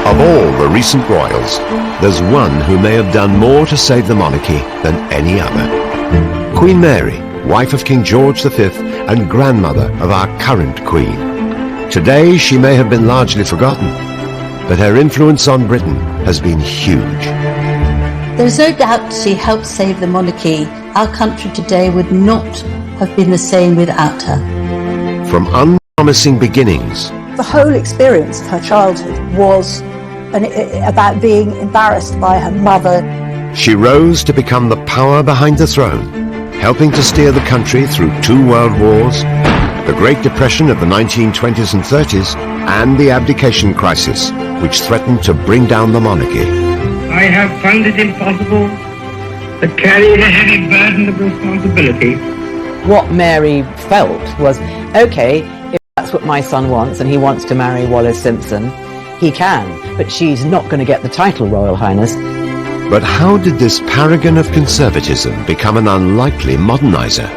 Of all the recent royals, there's one who may have done more to save the monarchy than any other. Queen Mary, wife of King George V and grandmother of our current Queen. Today she may have been largely forgotten, but her influence on Britain has been huge. There's no doubt she helped save the monarchy. Our country today would not have been the same without her. From unpromising beginnings, the whole experience of her childhood was about being embarrassed by her mother. she rose to become the power behind the throne, helping to steer the country through 2 world wars, the Great Depression of the 1920s and 30s, and the abdication crisis, which threatened to bring down the monarchy. I have found it impossible to carry the heavy burden of responsibility. What Mary felt was, okay, if that's what my son wants and he wants to marry Wallis Simpson, he can, but she's not going to get the title Royal Highness. But how did this paragon of conservatism become an unlikely modernizer,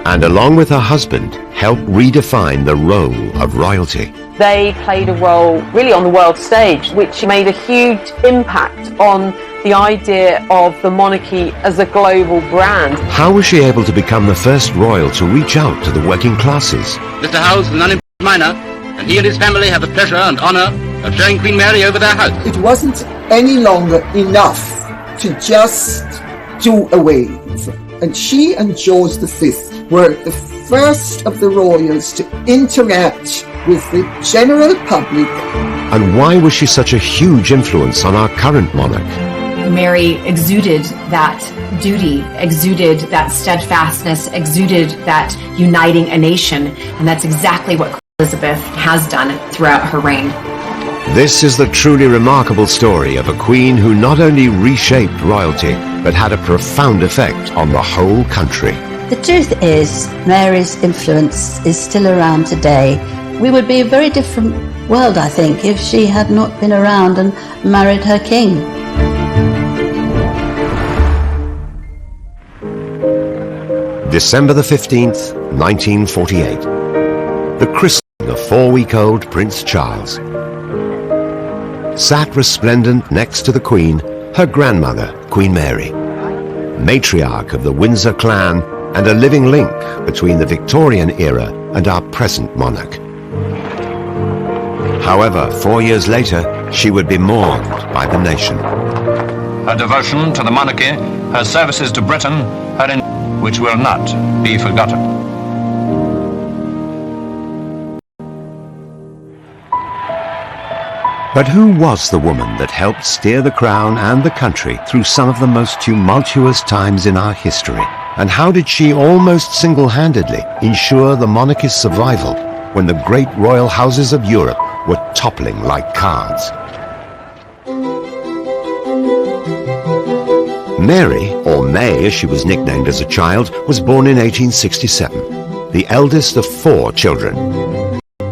and along with her husband, help redefine the role of royalty? They played a role really on the world stage, which made a huge impact on the idea of the monarchy as a global brand. How was she able to become the first royal to reach out to the working classes? Mr. Howells is an unemployed miner, and he and his family have the pleasure and honour of showing Queen Mary over their house. It wasn't any longer enough to just do away with her. And she and George V were the first of the royals to interact with the general public. And why was she such a huge influence on our current monarch? Mary exuded that duty, exuded that steadfastness, exuded that uniting a nation, and that's exactly what Queen Elizabeth has done throughout her reign. This is the truly remarkable story of a queen who not only reshaped royalty, but had a profound effect on the whole country. The truth is, Mary's influence is still around today. We would be a very different world, I think, if she had not been around and married her king. December the 15th, 1948. The christening of 4-week-old Prince Charles. Sat resplendent next to the Queen, her grandmother, Queen Mary, matriarch of the Windsor clan and a living link between the Victorian era and our present monarch. However, 4 years later, she would be mourned by the nation. Her devotion to the monarchy, her services to Britain, which will not be forgotten. But who was the woman that helped steer the crown and the country through some of the most tumultuous times in our history? And how did she almost single-handedly ensure the monarchy's survival when the great royal houses of Europe were toppling like cards? Mary, or May as she was nicknamed as a child, was born in 1867, the eldest of 4 children.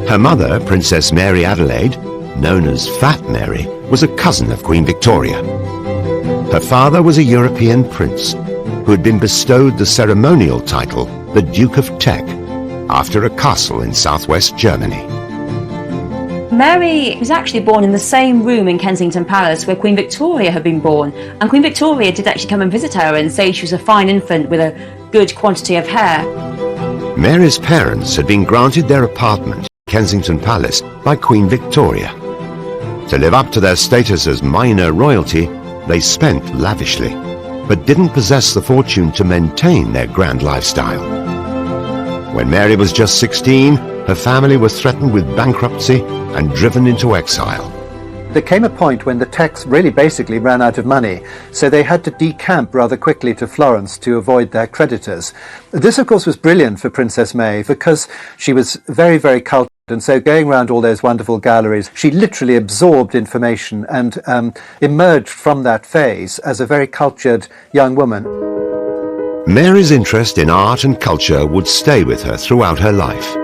Her mother, Princess Mary Adelaide, known as Fat Mary, was a cousin of Queen Victoria. Her father was a European prince who had been bestowed the ceremonial title, the Duke of Teck, after a castle in southwest Germany. Mary was actually born in the same room in Kensington Palace where Queen Victoria had been born, and Queen Victoria did actually come and visit her and say she was a fine infant with a good quantity of hair. Mary's parents had been granted their apartment in Kensington Palace by Queen Victoria. To live up to their status as minor royalty, they spent lavishly, but didn't possess the fortune to maintain their grand lifestyle. When Mary was just 16, her family was threatened with bankruptcy and driven into exile. There came a point when the Tecks really basically ran out of money, so they had to decamp rather quickly to Florence to avoid their creditors. This, of course, was brilliant for Princess May because she was very, very cultured, and so going around all those wonderful galleries, she literally absorbed information and emerged from that phase as a very cultured young woman. Mary's interest in art and culture would stay with her throughout her life.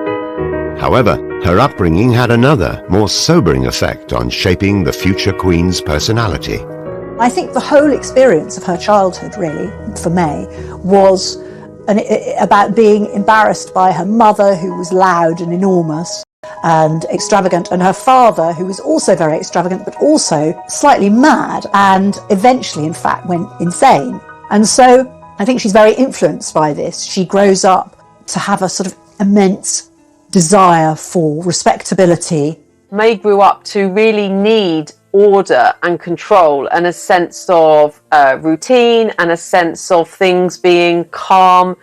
However, her upbringing had another, more sobering effect on shaping the future Queen's personality. I think the whole experience of her childhood, really, for May, was about being embarrassed by her mother, who was loud and enormous, and extravagant, and her father, who was also very extravagant but also slightly mad, and eventually in fact went insane. And so I think she's very influenced by this. She grows up to have a sort of immense desire for respectability. May grew up to really need order and control and a sense of routine and a sense of things being calm,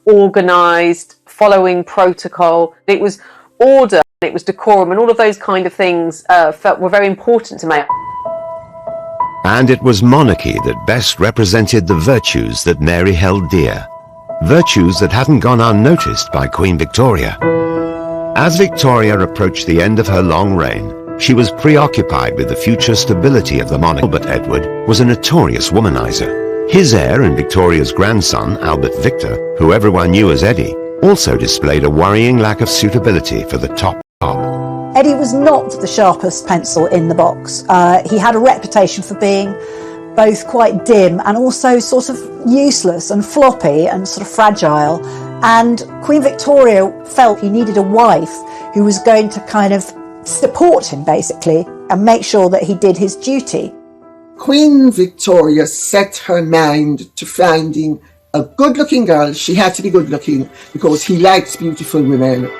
organised, following protocol. It was order, it was decorum, and all of those kind of things were very important to May. And it was monarchy that best represented the virtues that Mary held dear. Virtues that hadn't gone unnoticed by Queen Victoria. As Victoria approached the end of her long reign, she was preoccupied with the future stability of the monarchy. Albert Edward was a notorious womanizer. His heir and Victoria's grandson, Albert Victor, who everyone knew as Eddie, also displayed a worrying lack of suitability for the top job. Eddie was not the sharpest pencil in the box. He had a reputation for being both quite dim and also sort of useless and floppy and sort of fragile. And Queen Victoria felt he needed a wife who was going to kind of support him, basically, and make sure that he did his duty. Queen Victoria set her mind to finding a good-looking girl. She had to be good-looking because he likes beautiful women.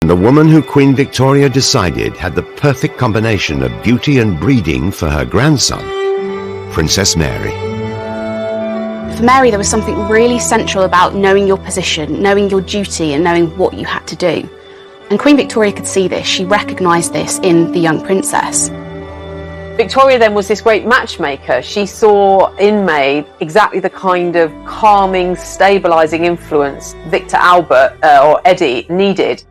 The woman who Queen Victoria decided had the perfect combination of beauty and breeding for her grandson, Princess Mary. For Mary, there was something really central about knowing your position, knowing your duty, and knowing what you had to do. And Queen Victoria could see this. She recognised this in the young princess. Victoria then was this great matchmaker. She saw in May exactly the kind of calming, stabilising influence Victor Albert, or Eddie, needed.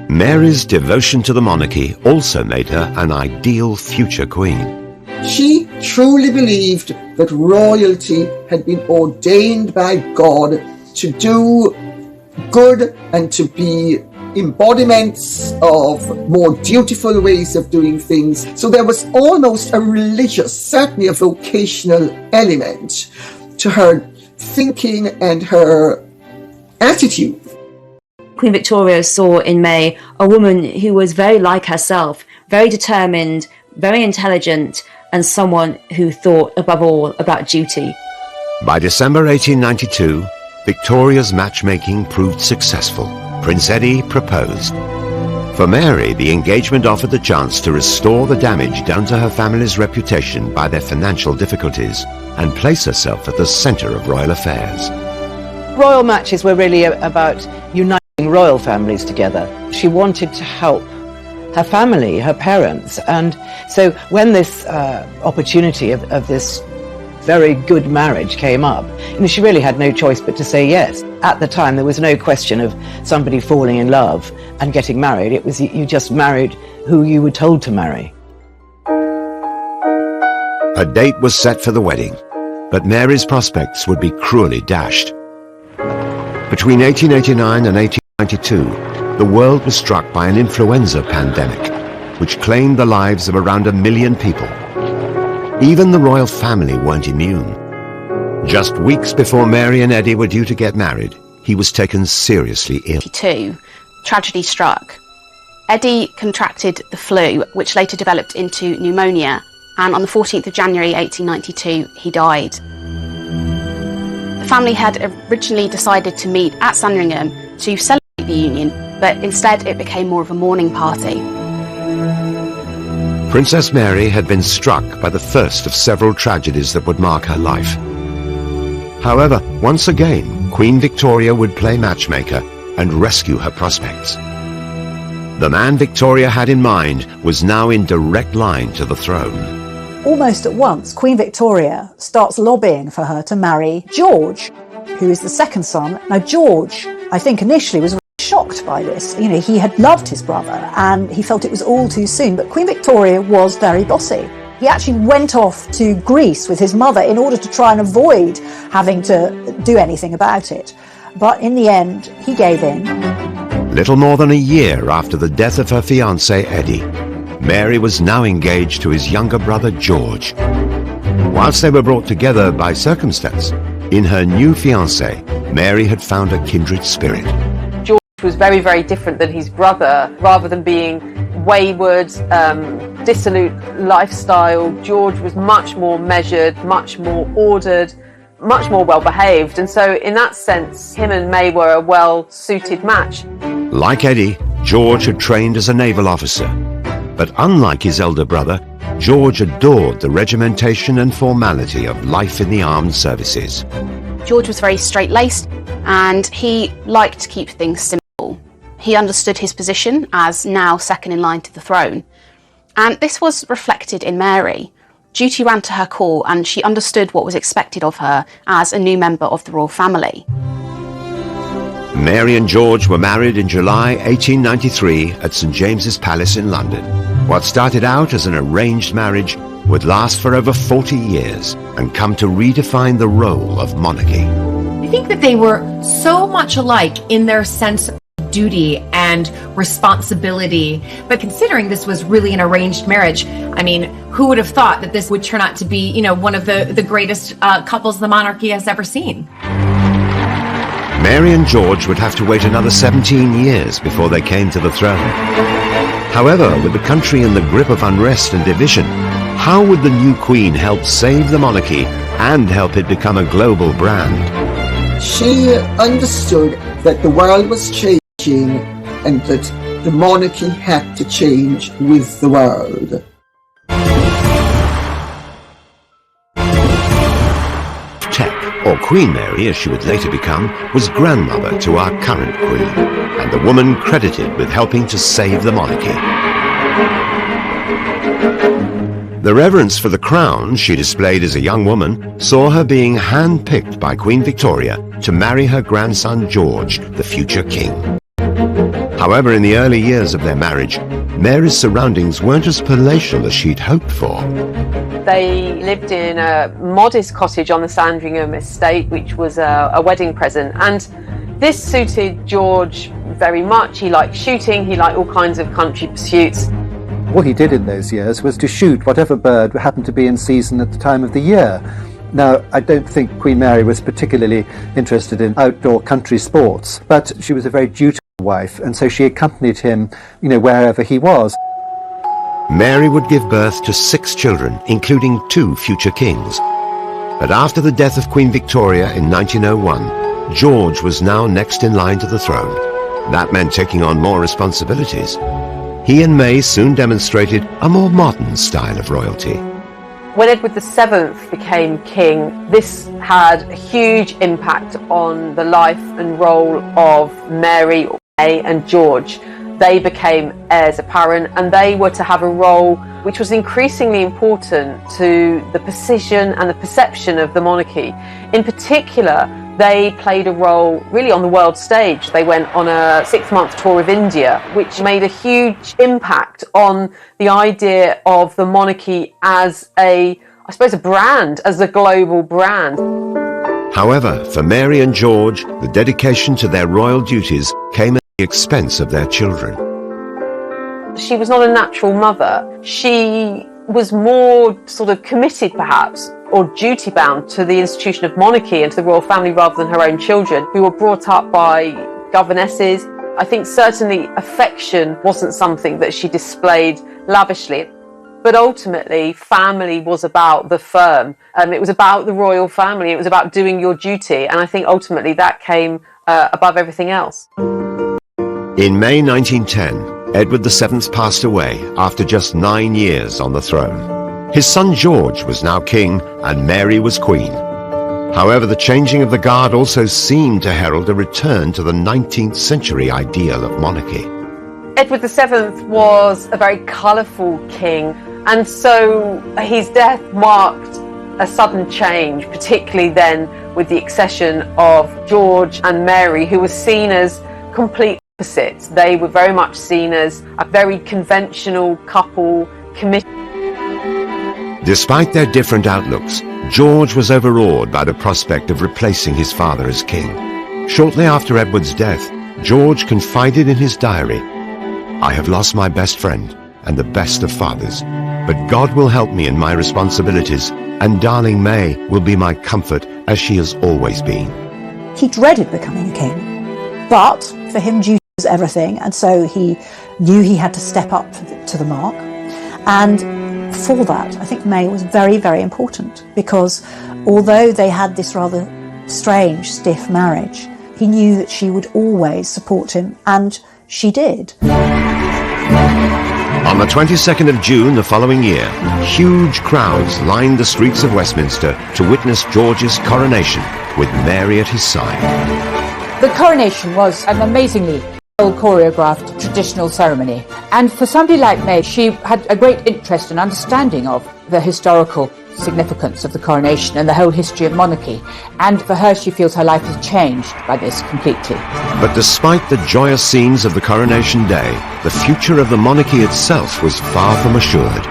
Mary's devotion to the monarchy also made her an ideal future queen. She truly believed that royalty had been ordained by God to do good and to be embodiments of more dutiful ways of doing things. So there was almost a religious, certainly a vocational element to her thinking and her attitude. Queen Victoria saw in May a woman who was very like herself, very determined, very intelligent, and someone who thought above all about duty. By December 1892, Victoria's matchmaking proved successful. Prince Eddie proposed. For Mary, the engagement offered the chance to restore the damage done to her family's reputation by their financial difficulties and place herself at the centre of royal affairs. Royal matches were really about uniting royal families together. She wanted to help her family, her parents, and so when this opportunity of this very good marriage came up, she really had no choice but to say yes. At the time, there was no question of somebody falling in love and getting married. It was you just married who you were told to marry. A date was set for the wedding, but Mary's prospects would be cruelly dashed. Between 1889 and 1892, the world was struck by an influenza pandemic, which claimed the lives of around 1 million people. Even the royal family weren't immune. Just weeks before Mary and Eddie were due to get married, he was taken seriously ill. Tragedy struck. Eddie contracted the flu, which later developed into pneumonia, and on the 14th of January 1892, he died. The family had originally decided to meet at Sandringham to celebrate the union, but instead it became more of a mourning party. Princess Mary had been struck by the first of several tragedies that would mark her life. However, once again, Queen Victoria would play matchmaker and rescue her prospects. The man Victoria had in mind was now in direct line to the throne. Almost at once, Queen Victoria starts lobbying for her to marry George, who is the second son. Now, George, I think initially was shocked by this. He had loved his brother and he felt it was all too soon, but Queen Victoria was very bossy. He actually went off to Greece with his mother in order to try and avoid having to do anything about it. But in the end, he gave in. Little more than a year after the death of her fiancé, Eddie, Mary was now engaged to his younger brother, George. Whilst they were brought together by circumstance, in her new fiancé, Mary had found a kindred spirit. was very, very different than his brother. Rather than being wayward, dissolute lifestyle, George was much more measured, much more ordered, much more well-behaved. And so in that sense, him and May were a well-suited match. Like Eddie, George had trained as a naval officer. But unlike his elder brother, George adored the regimentation and formality of life in the armed services. George was very straight-laced and he liked to keep things simple. He understood his position as now second in line to the throne. And this was reflected in Mary. Duty ran to her core and she understood what was expected of her as a new member of the royal family. Mary and George were married in July 1893 at St James's Palace in London. What started out as an arranged marriage would last for over 40 years and come to redefine the role of monarchy. I think that they were so much alike in their sense of duty and responsibility. But considering this was really an arranged marriage, I mean, who would have thought that this would turn out to be, you know, one of the greatest couples the monarchy has ever seen? Mary and George would have to wait another 17 years before they came to the throne. However, with the country in the grip of unrest and division, how would the new queen help save the monarchy and help it become a global brand? She understood that the world was changing and that the monarchy had to change with the world. Tech, or Queen Mary as she would later become, was grandmother to our current queen, and the woman credited with helping to save the monarchy. The reverence for the crown she displayed as a young woman saw her being hand-picked by Queen Victoria to marry her grandson George, the future king. However, in the early years of their marriage, Mary's surroundings weren't as palatial as she'd hoped for. They lived in a modest cottage on the Sandringham estate, which was a wedding present. And this suited George very much. He liked shooting, he liked all kinds of country pursuits. What he did in those years was to shoot whatever bird happened to be in season at the time of the year. Now, I don't think Queen Mary was particularly interested in outdoor country sports, but she was a very dutiful wife, and so she accompanied him, you know, wherever he was. Mary would give birth to 6 children, including 2 future kings. But after the death of Queen Victoria in 1901, George was now next in line to the throne. That meant taking on more responsibilities. He and May soon demonstrated a more modern style of royalty. When Edward VII became king, this had a huge impact on the life and role of Mary, May and George. They became heirs apparent and they were to have a role which was increasingly important to the precision and the perception of the monarchy. In particular, they played a role really on the world stage. They went on a 6-month tour of India, which made a huge impact on the idea of the monarchy as a brand, as a global brand. However, for Mary and George, the dedication to their royal duties came at the expense of their children. She was not a natural mother. She was more sort of committed, perhaps, or duty-bound to the institution of monarchy and to the royal family rather than her own children, who were brought up by governesses. I think certainly affection wasn't something that she displayed lavishly. But ultimately, family was about the firm. It was about the royal family. It was about doing your duty. And I think ultimately that came above everything else. In May 1910, Edward VII passed away after just 9 years on the throne. His son George was now king and Mary was queen. However, the changing of the guard also seemed to herald a return to the 19th century ideal of monarchy. Edward VII was a very colourful king, and so his death marked a sudden change, particularly then with the accession of George and Mary, who were seen as complete opposites. They were very much seen as a very conventional couple, committed. Despite their different outlooks, George was overawed by the prospect of replacing his father as king. Shortly after Edward's death, George confided in his diary, "I have lost my best friend and the best of fathers, but God will help me in my responsibilities, and darling May will be my comfort as she has always been." He dreaded becoming a king, but for him duty was everything, and so he knew he had to step up to the mark. And for that, I think May was very, very important, because although they had this rather strange, stiff marriage, he knew that she would always support him, and she did. On the 22nd of June the following year, huge crowds lined the streets of Westminster to witness George's coronation, with Mary at his side. The coronation was an amazingly well-choreographed traditional ceremony, and for somebody like May, she had a great interest and understanding of the historical significance of the coronation and the whole history of monarchy, and for her, she feels her life has changed by this completely. But despite the joyous scenes of the coronation day, the future of the monarchy itself was far from assured.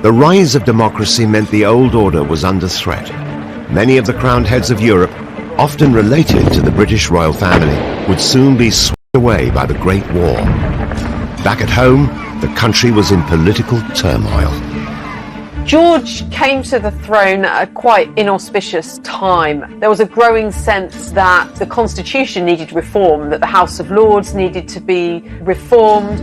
The rise of democracy meant the old order was under threat. Many of the crowned heads of Europe, often related to the British royal family, would soon be swept away by the Great War. Back at home, the country was in political turmoil. George came to the throne at a quite inauspicious time. There was a growing sense that the Constitution needed reform, that the House of Lords needed to be reformed.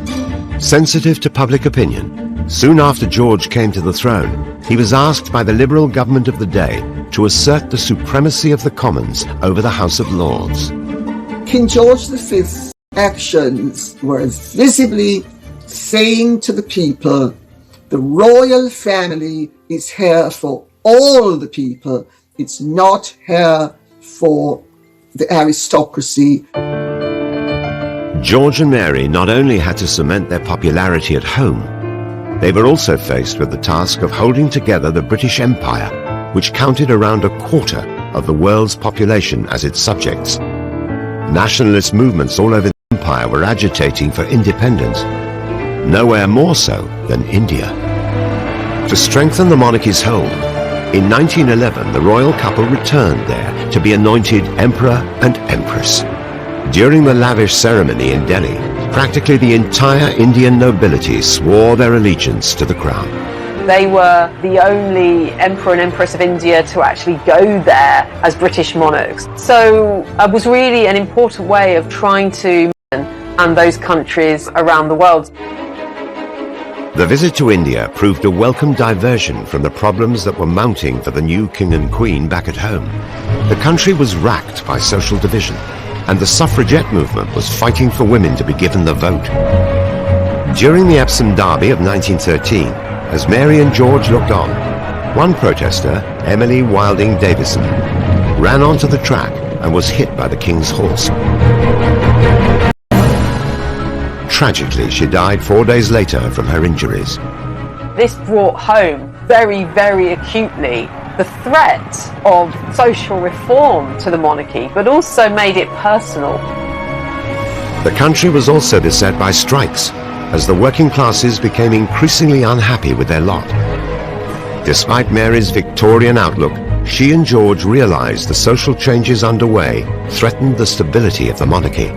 Sensitive to public opinion, soon after George came to the throne, he was asked by the Liberal government of the day to assert the supremacy of the Commons over the House of Lords. King George V's actions were visibly saying to the people, the royal family is here for all the people. It's not here for the aristocracy. George and Mary not only had to cement their popularity at home, they were also faced with the task of holding together the British Empire, which counted around a quarter of the world's population as its subjects. Nationalist movements all over the empire were agitating for independence, nowhere more so than India. To strengthen the monarchy's hold, in 1911 the royal couple returned there to be anointed Emperor and Empress. During the lavish ceremony in Delhi, practically the entire Indian nobility swore their allegiance to the crown. They were the only Emperor and Empress of India to actually go there as British monarchs. So it was really an important way of trying to and those countries around the world. The visit to India proved a welcome diversion from the problems that were mounting for the new King and Queen back at home. The country was racked by social division, and the suffragette movement was fighting for women to be given the vote. During the Epsom Derby of 1913, as Mary and George looked on, one protester, Emily Wilding Davison, ran onto the track and was hit by the King's horse. Tragically, she died 4 days later from her injuries. This brought home very, very acutely the threat of social reform to the monarchy, but also made it personal. The country was also beset by strikes, as the working classes became increasingly unhappy with their lot. Despite Mary's Victorian outlook, she and George realized the social changes underway threatened the stability of the monarchy.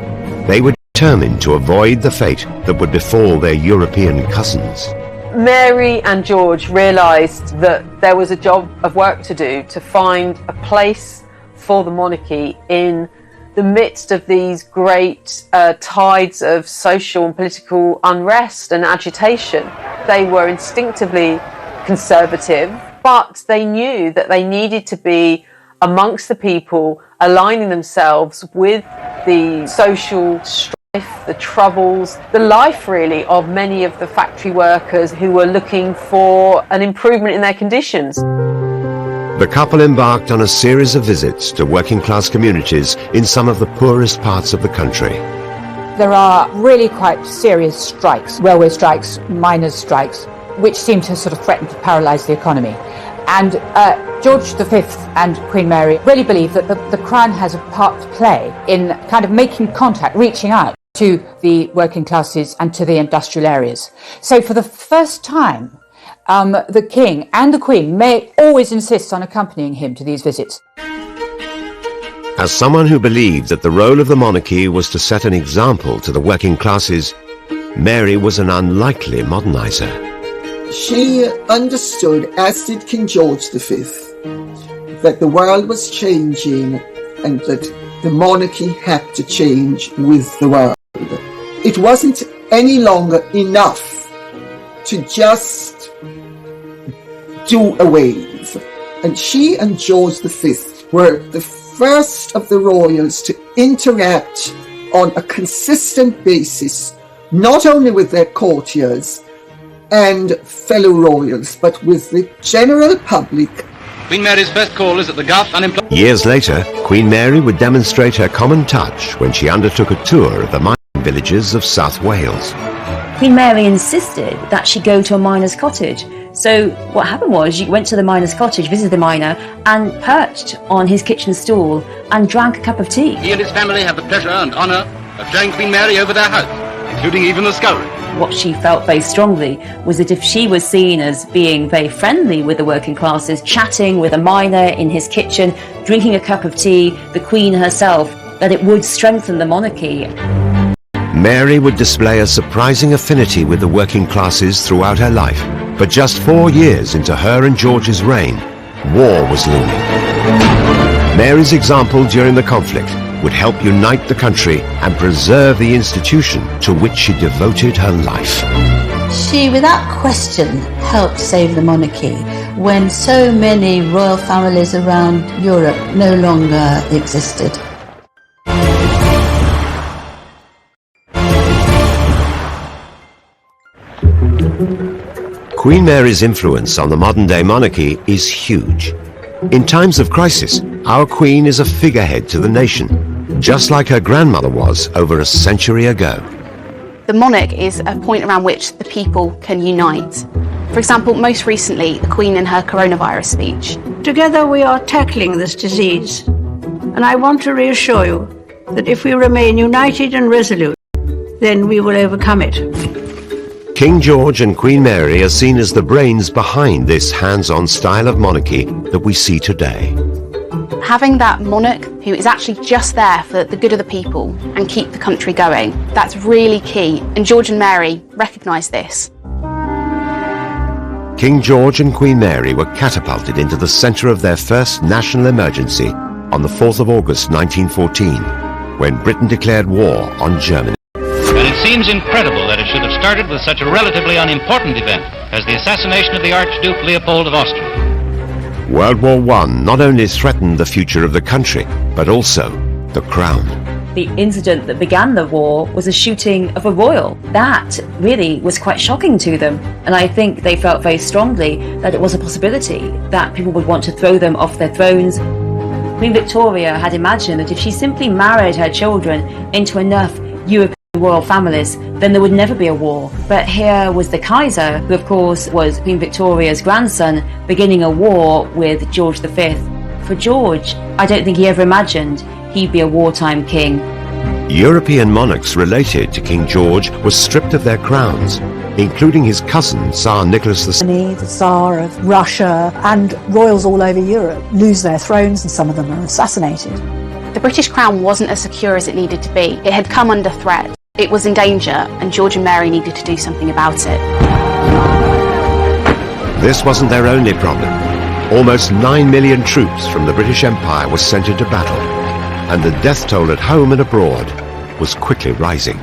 They were determined to avoid the fate that would befall their European cousins. Mary and George realised that there was a job of work to do to find a place for the monarchy in the midst of these great tides of social and political unrest and agitation. They were instinctively conservative, but they knew that they needed to be amongst the people, aligning themselves with the social strife, the troubles, the life really of many of the factory workers who were looking for an improvement in their conditions. The couple embarked on a series of visits to working class communities in some of the poorest parts of the country. There are really quite serious strikes, railway strikes, miners' strikes, which seem to sort of threaten to paralyse the economy. And George V and Queen Mary really believe that the Crown has a part to play in kind of making contact, reaching out to the working classes and to the industrial areas. So for the first time, the King and the Queen may always insist on accompanying him to these visits. As someone who believed that the role of the monarchy was to set an example to the working classes, Mary was an unlikely modernizer. She understood, as did King George V, that the world was changing and that the monarchy had to change with the world. It wasn't any longer enough to just do away with. And she and George V were the first of the royals to interact on a consistent basis, not only with their courtiers and fellow royals, but with the general public. Queen Mary's first call is at the Gulf Unemployment. Years later, Queen Mary would demonstrate her common touch when she undertook a tour of the mining villages of South Wales. Queen Mary insisted that she go to a miner's cottage. So what happened was she went to the miner's cottage, visited the miner, and perched on his kitchen stool and drank a cup of tea. He and his family have the pleasure and honour of showing Queen Mary over their house, including even the scullery. What she felt very strongly was that if she was seen as being very friendly with the working classes, chatting with a miner in his kitchen, drinking a cup of tea, the Queen herself, that it would strengthen the monarchy. Mary would display a surprising affinity with the working classes throughout her life, but just 4 years into her and George's reign, war was looming. Mary's example during the conflict would help unite the country and preserve the institution to which she devoted her life. She, without question, helped save the monarchy when so many royal families around Europe no longer existed. Queen Mary's influence on the modern-day monarchy is huge. In times of crisis, our Queen is a figurehead to the nation, just like her grandmother was over a century ago. The monarch is a point around which the people can unite. For example, most recently, the Queen in her coronavirus speech. Together we are tackling this disease, and I want to reassure you that if we remain united and resolute, then we will overcome it. King George and Queen Mary are seen as the brains behind this hands-on style of monarchy that we see today. Having that monarch who is actually just there for the good of the people and keep the country going, that's really key, and George and Mary recognised this. King George and Queen Mary were catapulted into the centre of their first national emergency on the 4th of August 1914, when Britain declared war on Germany. And it seems incredible that it should have started with such a relatively unimportant event as the assassination of the Archduke Leopold of Austria. World War I not only threatened the future of the country, but also the crown. The incident that began the war was a shooting of a royal. That really was quite shocking to them. And I think they felt very strongly that it was a possibility that people would want to throw them off their thrones. Queen Victoria had imagined that if she simply married her children into enough European royal families, then there would never be a war. But here was the Kaiser, who of course was Queen Victoria's grandson, beginning a war with George V. For George, I don't think he ever imagined he'd be a wartime king. European monarchs related to King George were stripped of their crowns, including his cousin, Tsar Nicholas II. The Tsar of Russia, and royals all over Europe lose their thrones, and some of them are assassinated. The British crown wasn't as secure as it needed to be. It had come under threat. It was in danger, and George and Mary needed to do something about it. This wasn't their only problem. Almost 9 million troops from the British Empire were sent into battle, and the death toll at home and abroad was quickly rising.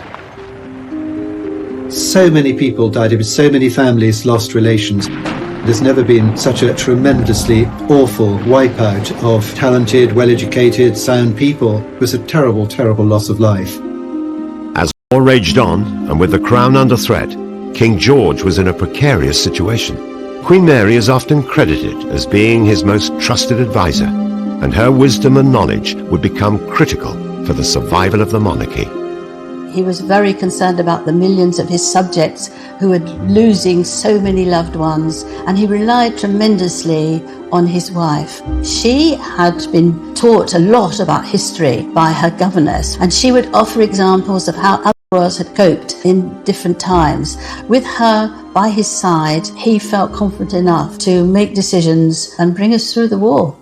So many people died, so many families lost relations. There's never been such a tremendously awful wipeout of talented, well-educated, sound people. It was a terrible, terrible loss of life. As war raged on, and with the crown under threat, King George was in a precarious situation. Queen Mary is often credited as being his most trusted advisor, and her wisdom and knowledge would become critical for the survival of the monarchy. He was very concerned about the millions of his subjects who were losing so many loved ones, and he relied tremendously on his wife. She had been taught a lot about history by her governess, and she would offer examples of how other royals had coped in different times. With her by his side, he felt confident enough to make decisions and bring us through the war.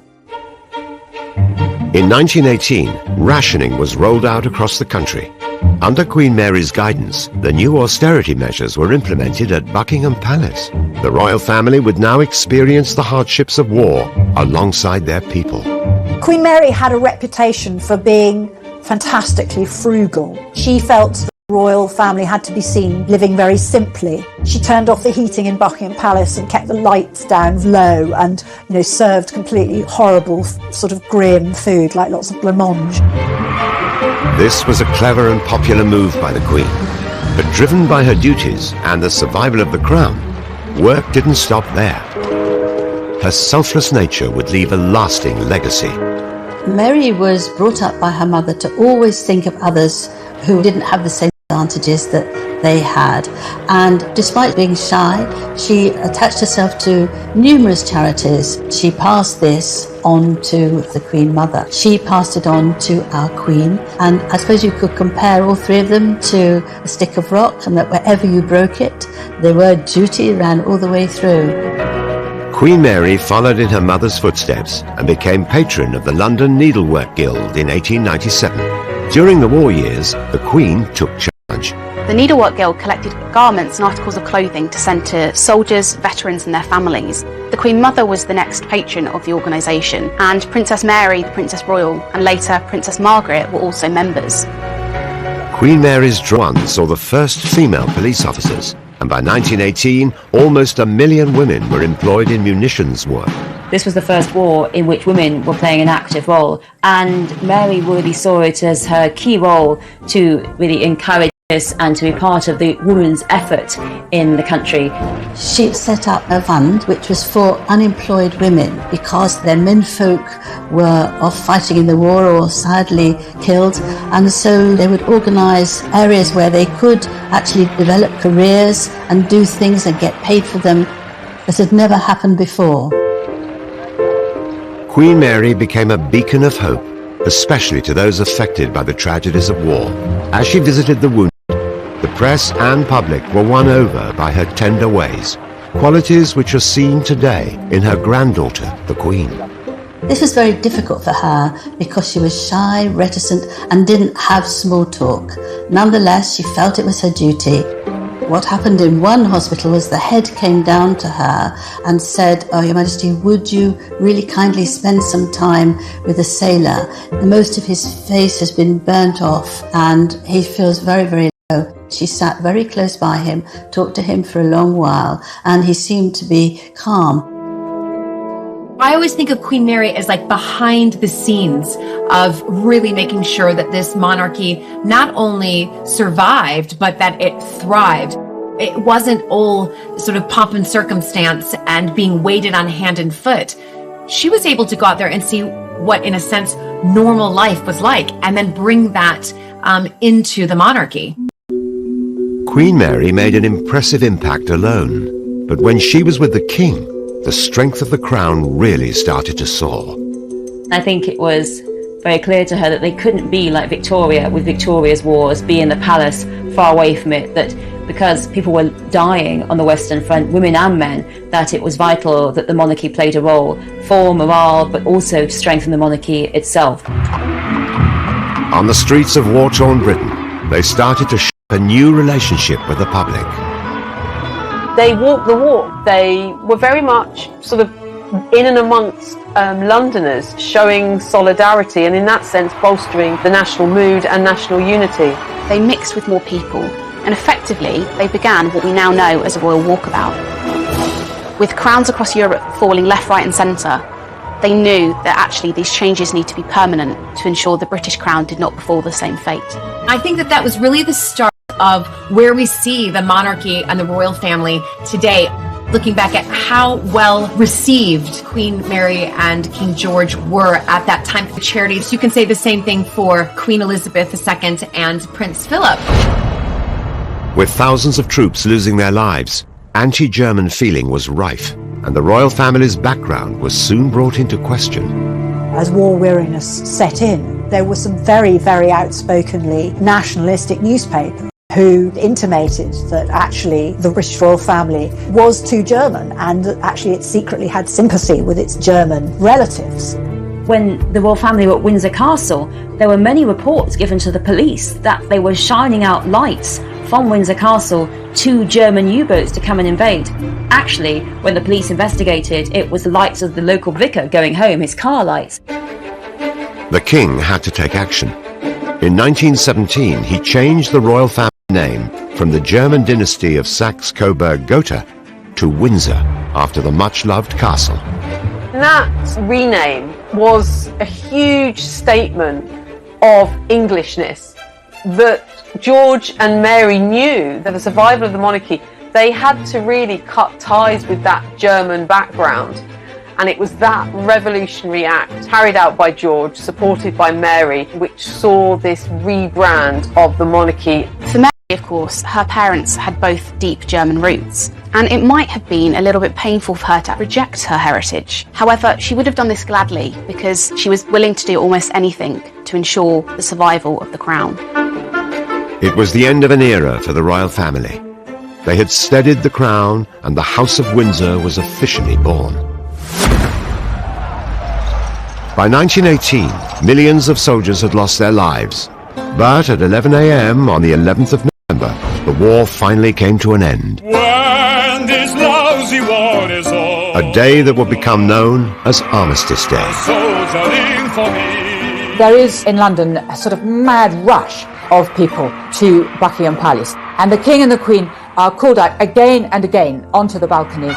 In 1918, rationing was rolled out across the country. Under Queen Mary's guidance, the new austerity measures were implemented at Buckingham Palace. The royal family would now experience the hardships of war alongside their people. Queen Mary had a reputation for being fantastically frugal. She felt royal family had to be seen living very simply. She turned off the heating in Buckingham Palace and kept the lights down low and, served completely horrible, sort of grim food, like lots of blancmange. This was a clever and popular move by the Queen. But driven by her duties and the survival of the crown, work didn't stop there. Her selfless nature would leave a lasting legacy. Mary was brought up by her mother to always think of others who didn't have the same advantages that they had. And despite being shy, she attached herself to numerous charities. She passed this on to the Queen Mother. She passed it on to our Queen. And I suppose you could compare all three of them to a stick of rock, and that wherever you broke it, the word duty ran all the way through. Queen Mary followed in her mother's footsteps and became patron of the London Needlework Guild in 1897. During the war years, the Queen took charge. The Needlework Guild collected garments and articles of clothing to send to soldiers, veterans and their families. The Queen Mother was the next patron of the organisation, and Princess Mary, the Princess Royal, and later Princess Margaret were also members. Queen Mary's Drum saw the first female police officers, and by 1918, almost 1 million women were employed in munitions work. This was the first war in which women were playing an active role, and Mary really saw it as her key role to really encourage this and to be part of the women's effort in the country. She set up a fund which was for unemployed women because their menfolk were off fighting in the war or sadly killed, and so they would organise areas where they could actually develop careers and do things and get paid for them that had never happened before. Queen Mary became a beacon of hope, especially to those affected by the tragedies of war. As she visited the wounded, the press and public were won over by her tender ways, qualities which are seen today in her granddaughter, the Queen. This was very difficult for her because she was shy, reticent and didn't have small talk. Nonetheless, she felt it was her duty. What happened in one hospital was the head came down to her and said, "Oh, Your Majesty, would you really kindly spend some time with a sailor? Most of his face has been burnt off and he feels very, very low." She sat very close by him, talked to him for a long while, and he seemed to be calm. I always think of Queen Mary as like behind the scenes of really making sure that this monarchy not only survived, but that it thrived. It wasn't all sort of pomp and circumstance and being waited on hand and foot. She was able to go out there and see what, in a sense, normal life was like, and then bring that into the monarchy. Queen Mary made an impressive impact alone, but when she was with the king, the strength of the crown really started to soar. I think it was very clear to her that they couldn't be like Victoria with Victoria's wars, be in the palace far away from it, that because people were dying on the Western Front, women and men, that it was vital that the monarchy played a role for morale, but also to strengthen the monarchy itself. On the streets of war-torn Britain, they started to shape a new relationship with the public. They walked the walk. They were very much sort of in and amongst Londoners, showing solidarity and in that sense bolstering the national mood and national unity. They mixed with more people, and effectively they began what we now know as a royal walkabout. With crowns across Europe falling left, right and centre, they knew that actually these changes need to be permanent to ensure the British crown did not befall the same fate. I think that was really the start of where we see the monarchy and the royal family today. Looking back at how well received Queen Mary and King George were at that time for charities, you can say the same thing for Queen Elizabeth II and Prince Philip. With thousands of troops losing their lives, anti-German feeling was rife, and the royal family's background was soon brought into question. As war weariness set in, there were some very, very outspokenly nationalistic newspapers who intimated that actually the British royal family was too German and that actually it secretly had sympathy with its German relatives. When the royal family were at Windsor Castle, there were many reports given to the police that they were shining out lights from Windsor Castle to German U-boats to come and invade. Actually, when the police investigated, it was the lights of the local vicar going home, his car lights. The king had to take action. In 1917, he changed the royal family name from the German dynasty of Saxe-Coburg-Gotha to Windsor after the much-loved castle. That rename was a huge statement of Englishness that George and Mary knew that the survival of the monarchy, they had to really cut ties with that German background. And it was that revolutionary act carried out by George, supported by Mary, which saw this rebrand of the monarchy. For Mary, of course, her parents had both deep German roots, and it might have been a little bit painful for her to reject her heritage. However, she would have done this gladly because she was willing to do almost anything to ensure the survival of the crown. It was the end of an era for the royal family. They had steadied the crown, and the House of Windsor was officially born. By 1918, millions of soldiers had lost their lives. But at 11 a.m. on the 11th of November, the war finally came to an end. When this lousy war is over, A day that would become known as Armistice Day. soldiering for me. There is in London a sort of mad rush of people to Buckingham Palace, and the King and the Queen are called out again and again onto the balcony.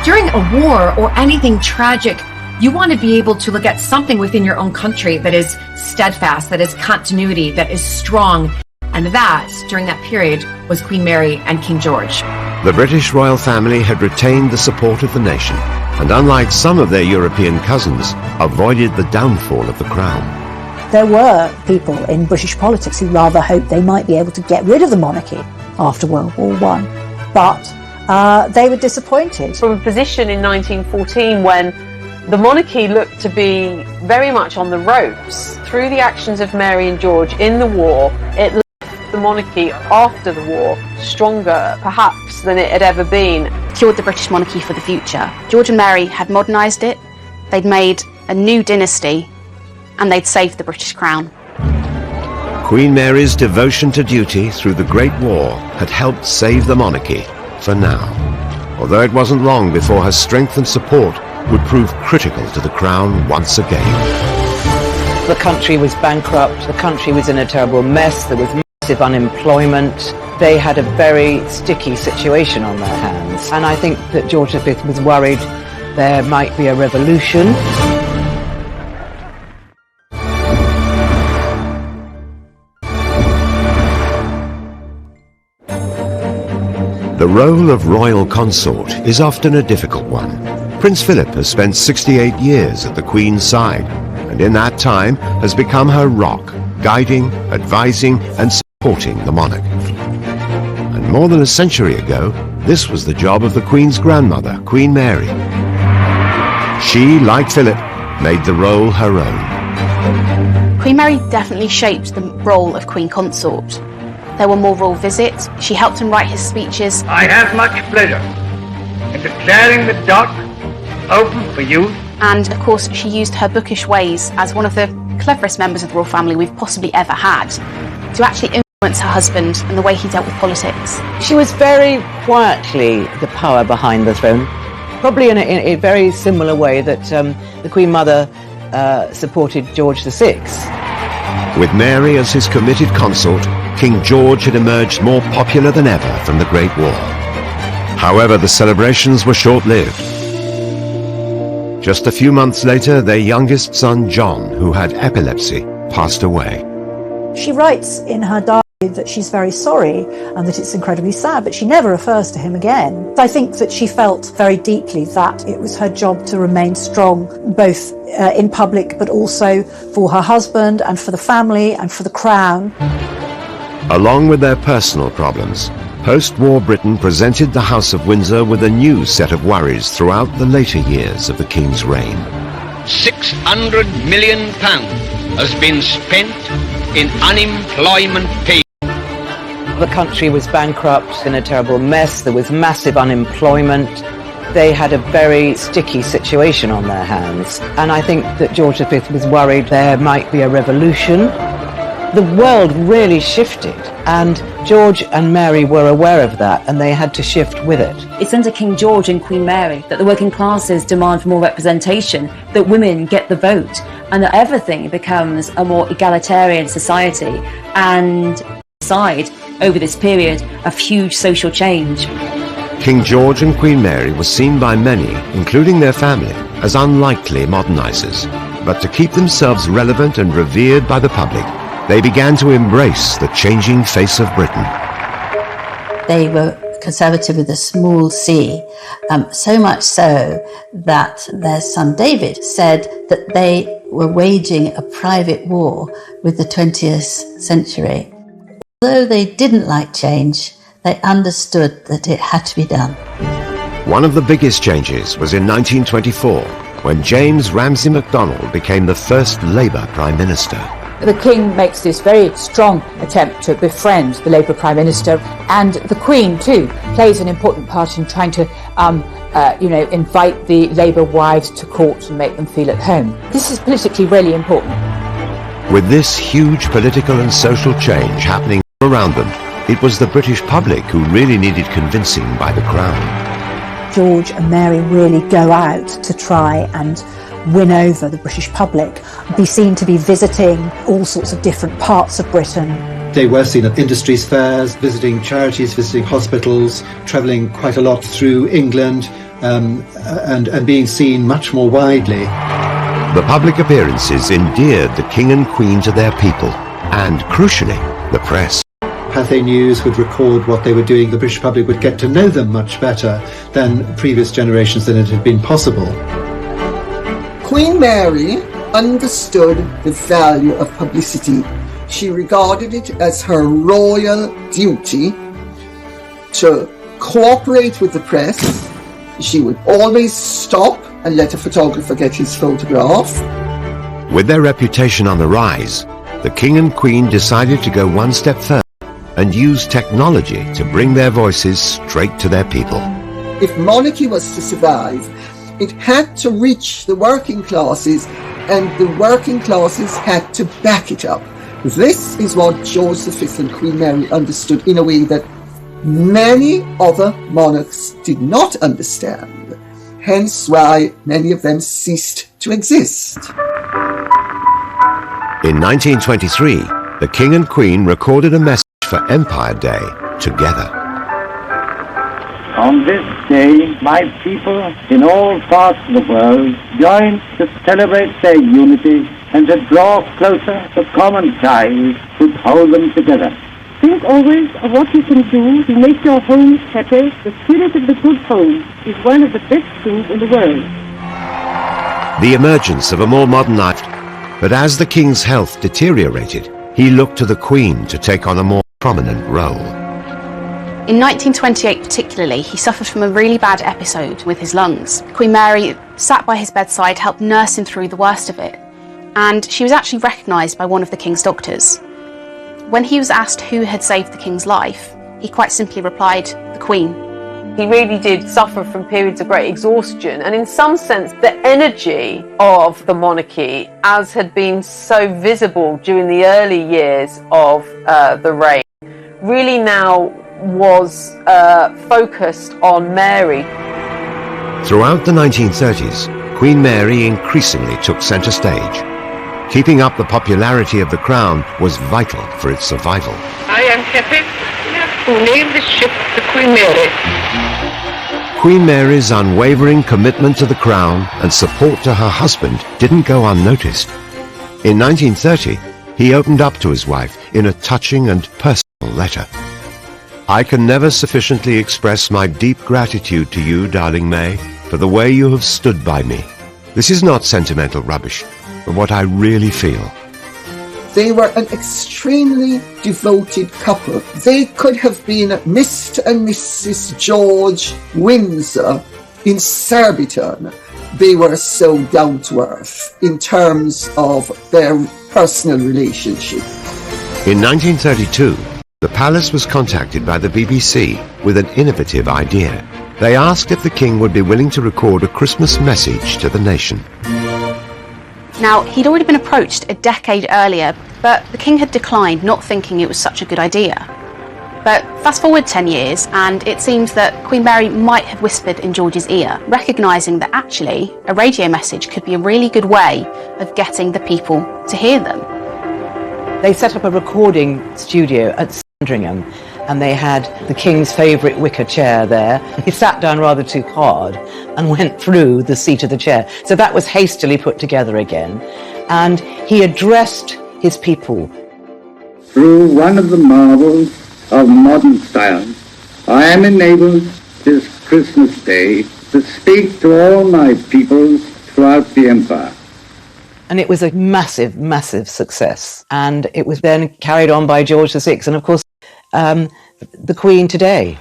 During a war or anything tragic, you want to be able to look at something within your own country that is steadfast, that is continuity, that is strong. And that, during that period, was Queen Mary and King George. The British royal family had retained the support of the nation, and unlike some of their European cousins, avoided the downfall of the crown. There were people in British politics who rather hoped they might be able to get rid of the monarchy after World War I, but they were disappointed. From a position in 1914 when the monarchy looked to be very much on the ropes, through the actions of Mary and George in the war, it left the monarchy after the war stronger perhaps than it had ever been. Cured the British monarchy for the future. George and Mary had modernised it, they'd made a new dynasty, and they'd saved the British crown. Queen Mary's devotion to duty through the Great War had helped save the monarchy, for now. Although it wasn't long before her strength and support would prove critical to the crown once again. The country was bankrupt, the country was in a terrible mess, there was massive unemployment. They had a very sticky situation on their hands, and I think that George V was worried there might be a revolution. The role of royal consort is often a difficult one. Prince Philip has spent 68 years at the Queen's side, and in that time has become her rock, guiding, advising and supporting the monarch. And more than a century ago, this was the job of the Queen's grandmother, Queen Mary. She, like Philip, made the role her own. Queen Mary definitely shaped the role of Queen Consort. There were more royal visits, she helped him write his speeches. I have much pleasure in declaring the dock open for use. And of course, she used her bookish ways as one of the cleverest members of the royal family we've possibly ever had to actually influence her husband and the way he dealt with politics. She was very quietly the power behind the throne, probably in a very similar way that the Queen Mother supported George VI. With Mary as his committed consort, King George had emerged more popular than ever from the Great War. However, the celebrations were short-lived. Just a few months later, their youngest son, John, who had epilepsy, passed away. She writes in her diary that she's very sorry and that it's incredibly sad, but she never refers to him again. I think that she felt very deeply that it was her job to remain strong, both in public, but also for her husband and for the family and for the crown. Along with their personal problems, post-war Britain presented the House of Windsor with a new set of worries throughout the later years of the King's reign. £600 million has been spent in unemployment pay. The country was bankrupt, in a terrible mess, there was massive unemployment. They had a very sticky situation on their hands, and I think that George V was worried there might be a revolution. The world really shifted, and George and Mary were aware of that, and they had to shift with it. It's under King George and Queen Mary that the working classes demand for more representation, that women get the vote, and that everything becomes a more egalitarian society. And coincide over this period of huge social change. King George and Queen Mary were seen by many, including their family, as unlikely modernizers. But to keep themselves relevant and revered by the public, they began to embrace the changing face of Britain. They were conservative with a small c, so much so that their son David said that they were waging a private war with the 20th century. Although they didn't like change, they understood that it had to be done. One of the biggest changes was in 1924, when James Ramsay MacDonald became the first Labour Prime Minister. The King makes this very strong attempt to befriend the Labour Prime Minister, and the Queen too plays an important part in trying to invite the Labour wives to court and make them feel at home. This is politically really important. With this huge political and social change happening all around them, it was the British public who really needed convincing by the Crown. George and Mary really go out to try and win over the British public, be seen to be visiting all sorts of different parts of Britain. They were seen at industries fairs, visiting charities, visiting hospitals, travelling quite a lot through England, and being seen much more widely. The public appearances endeared the King and Queen to their people, and crucially, the press. Pathé News would record what they were doing. The British public would get to know them much better than previous generations than it had been possible. Queen Mary understood the value of publicity. She regarded it as her royal duty to cooperate with the press. She would always stop and let a photographer get his photograph. With their reputation on the rise, the King and Queen decided to go one step further and use technology to bring their voices straight to their people. If monarchy was to survive, it had to reach the working classes, and the working classes had to back it up. This is what George V and Queen Mary understood in a way that many other monarchs did not understand, hence why many of them ceased to exist. In 1923, the King and Queen recorded a message for Empire Day together. On this day, my people in all parts of the world join to celebrate their unity and to draw closer the common ties which hold them together. Think always of what you can do to make your homes happy. The spirit of the good home is one of the best things in the world. The emergence of a more modern life, but as the King's health deteriorated, he looked to the Queen to take on a more prominent role. In 1928 particularly, he suffered from a really bad episode with his lungs. Queen Mary sat by his bedside, helped nurse him through the worst of it, and she was actually recognised by one of the King's doctors. When he was asked who had saved the King's life, he quite simply replied, the Queen. He really did suffer from periods of great exhaustion, and in some sense the energy of the monarchy, as had been so visible during the early years of the reign, really now was focused on Mary. Throughout the 1930s, Queen Mary increasingly took centre stage. Keeping up the popularity of the Crown was vital for its survival. I am happy to name this ship the Queen Mary. Queen Mary's unwavering commitment to the Crown and support to her husband didn't go unnoticed. In 1930, he opened up to his wife in a touching and personal letter. I can never sufficiently express my deep gratitude to you, darling May, for the way you have stood by me. This is not sentimental rubbish, but what I really feel. They were an extremely devoted couple. They could have been Mr. and Mrs. George Windsor in Surbiton. They were so down to earth in terms of their personal relationship. In 1932, the palace was contacted by the BBC with an innovative idea. They asked if the King would be willing to record a Christmas message to the nation. Now, he'd already been approached a decade earlier, but the King had declined, not thinking it was such a good idea. But fast forward 10 years, and it seems that Queen Mary might have whispered in George's ear, recognising that actually a radio message could be a really good way of getting the people to hear them. They set up a recording studio at Sandringham, and they had the King's favourite wicker chair there. He sat down rather too hard and went through the seat of the chair. So that was hastily put together again. And he addressed his people. Through one of the marvels of modern science, I am enabled this Christmas Day to speak to all my peoples throughout the empire. And it was a massive, massive success. And it was then carried on by George VI and, of course, the Queen today.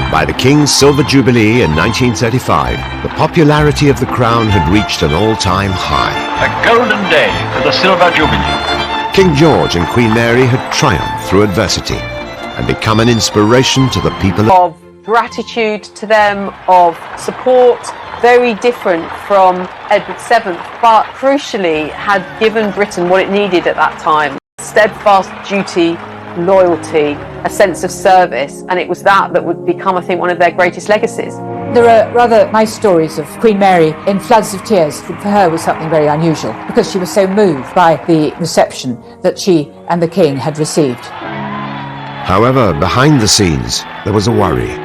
By the King's Silver Jubilee in 1935, the popularity of the crown had reached an all-time high. A golden day for the Silver Jubilee. King George and Queen Mary had triumphed through adversity and become an inspiration to the people of gratitude to them, of support, very different from Edward VII, but crucially had given Britain what it needed at that time. Steadfast duty, loyalty, a sense of service, and it was that would become, I think, one of their greatest legacies. There are rather nice stories of Queen Mary in floods of tears. For her was something very unusual because she was so moved by the reception that she and the King had received. However, behind the scenes, there was a worry.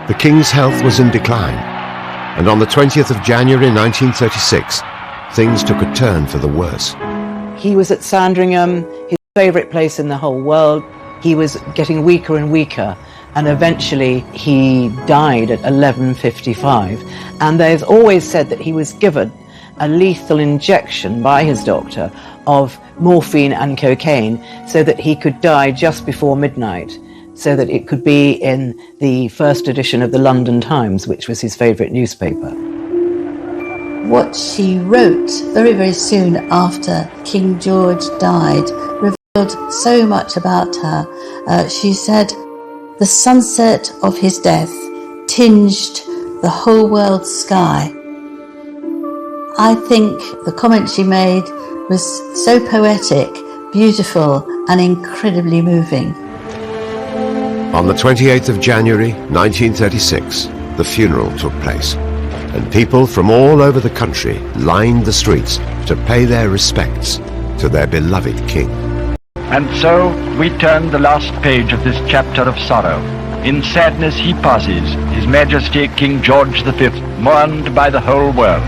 The King's health was in decline, and on the 20th of January 1936, things took a turn for the worse. He was at Sandringham, his favourite place in the whole world. He was getting weaker and weaker, and eventually he died at 11:55. And there's always said that he was given a lethal injection by his doctor of morphine and cocaine so that he could die just before midnight, so that it could be in the first edition of the London Times, which was his favourite newspaper. What she wrote very, very soon after King George died revealed so much about her. She said, "The sunset of his death tinged the whole world's sky." I think the comment she made was so poetic, beautiful, and incredibly moving. On the 28th of January 1936, the funeral took place, and people from all over the country lined the streets to pay their respects to their beloved king. And so we turn the last page of this chapter of sorrow. In sadness he passes, His Majesty King George V, mourned by the whole world.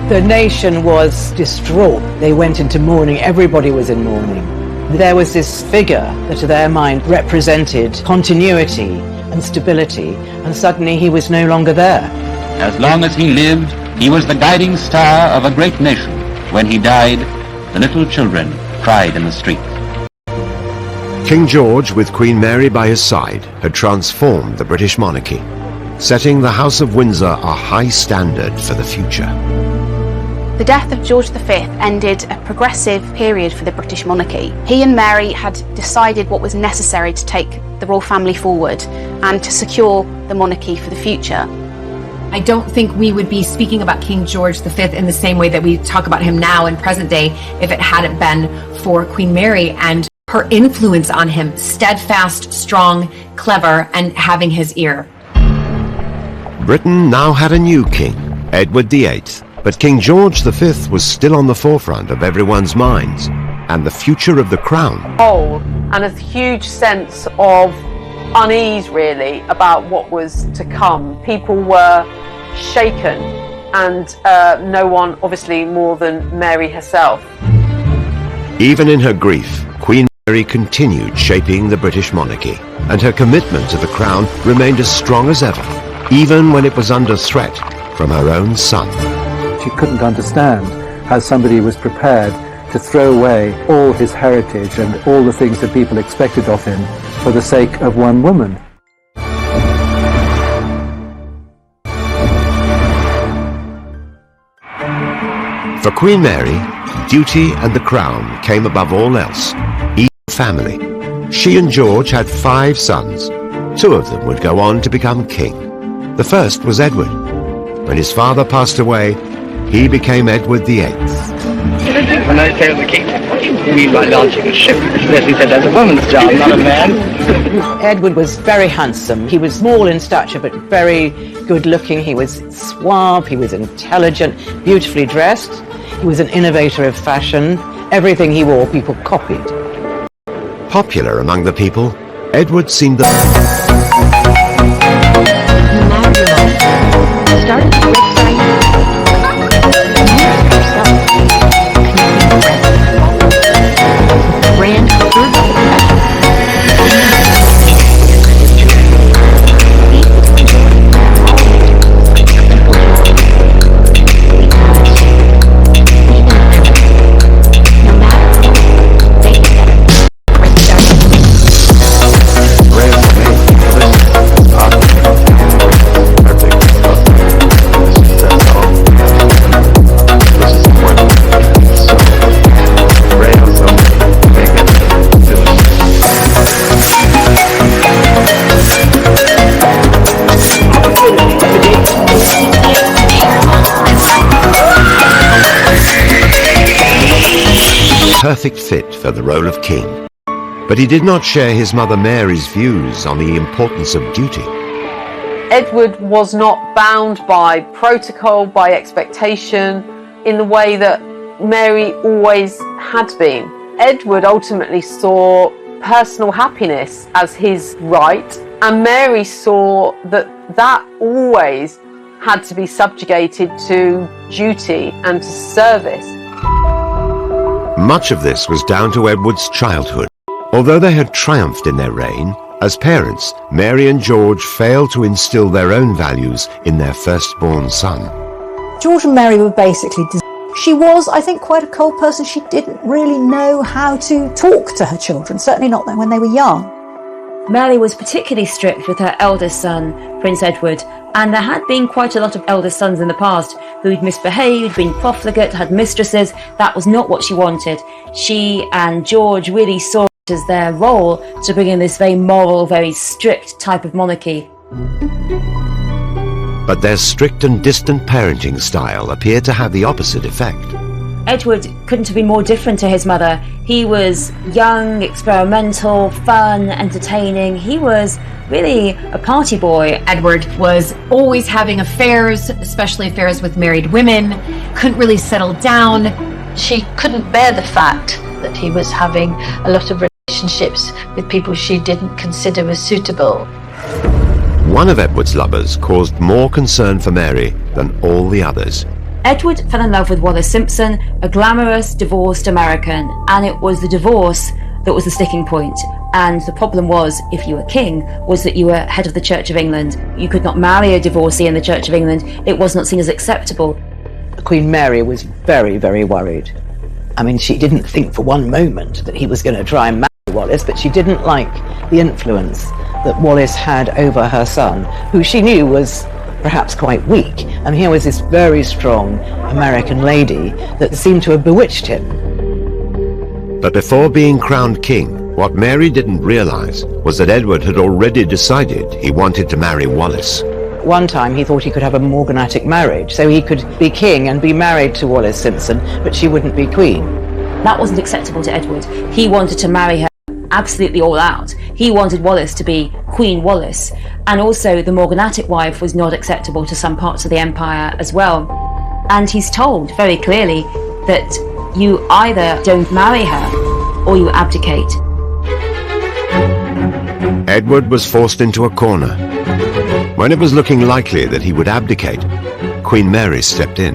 The nation was distraught. They went into mourning. Everybody was in mourning. There was this figure that to their mind represented continuity and stability, and suddenly he was no longer there. As long as he lived, he was the guiding star of a great nation. When he died, the little children cried in the streets. King George, with Queen Mary by his side, had transformed the British monarchy, setting the House of Windsor a high standard for the future. The death of George V ended a progressive period for the British monarchy. He and Mary had decided what was necessary to take the royal family forward and to secure the monarchy for the future. I don't think we would be speaking about King George V in the same way that we talk about him now in present day if it hadn't been for Queen Mary and her influence on him, steadfast, strong, clever, and having his ear. Britain now had a new king, Edward VIII, but King George V was still on the forefront of everyone's minds, and the future of the crown. And a huge sense of unease, really, about what was to come. People were shaken, and no one, obviously, more than Mary herself. Even in her grief, Queen Mary continued shaping the British monarchy, and her commitment to the crown remained as strong as ever, even when it was under threat from her own son. She couldn't understand how somebody was prepared to throw away all his heritage and all the things that people expected of him for the sake of one woman. For Queen Mary, duty and the crown came above all else, even family. She and George had 5 sons. 2 of them would go on to become king. The first was Edward. When his father passed away, he became Edward VIII. When I say the king, what do you mean by launching a ship? He said that's a woman's job, not a man. Edward was very handsome. He was small in stature, but very good looking. He was suave, he was intelligent, beautifully dressed. He was an innovator of fashion. Everything he wore, people copied. Popular among the people, Edward seemed the... perfect fit for the role of king. But he did not share his mother Mary's views on the importance of duty. Edward was not bound by protocol, by expectation, in the way that Mary always had been. Edward ultimately saw personal happiness as his right, and Mary saw that that always had to be subjugated to duty and to service. Much of this was down to Edward's childhood. Although they had triumphed in their reign, as parents, Mary and George failed to instill their own values in their firstborn son. George and Mary were basically... She was, I think, quite a cold person. She didn't really know how to talk to her children, certainly not when they were young. Mary was particularly strict with her eldest son, Prince Edward, and there had been quite a lot of eldest sons in the past who'd misbehaved, been profligate, had mistresses. That was not what she wanted. She and George really saw it as their role to bring in this very moral, very strict type of monarchy. But their strict and distant parenting style appeared to have the opposite effect. Edward couldn't have been more different to his mother. He was young, experimental, fun, entertaining. He was really a party boy. Edward was always having affairs, especially affairs with married women, couldn't really settle down. She couldn't bear the fact that he was having a lot of relationships with people she didn't consider as suitable. One of Edward's lovers caused more concern for Mary than all the others. Edward fell in love with Wallis Simpson, a glamorous, divorced American, and it was the divorce that was the sticking point. And the problem was, if you were king, was that you were head of the Church of England. You could not marry a divorcee in the Church of England. It was not seen as acceptable. Queen Mary was very, very worried. I mean, she didn't think for one moment that he was going to try and marry Wallis, but she didn't like the influence that Wallis had over her son, who she knew was perhaps quite weak, and here was this very strong American lady that seemed to have bewitched him. But before being crowned king, what Mary didn't realize was that Edward had already decided he wanted to marry Wallis. One time he thought he could have a morganatic marriage, so he could be king and be married to Wallis Simpson, but she wouldn't be queen. That wasn't acceptable to Edward. He wanted to marry her absolutely all out. He wanted Wallis to be Queen Wallis, and also the morganatic wife was not acceptable to some parts of the empire as well. And he's told very clearly that you either don't marry her or you abdicate. Edward was forced into a corner. When it was looking likely that he would abdicate, Queen Mary stepped in.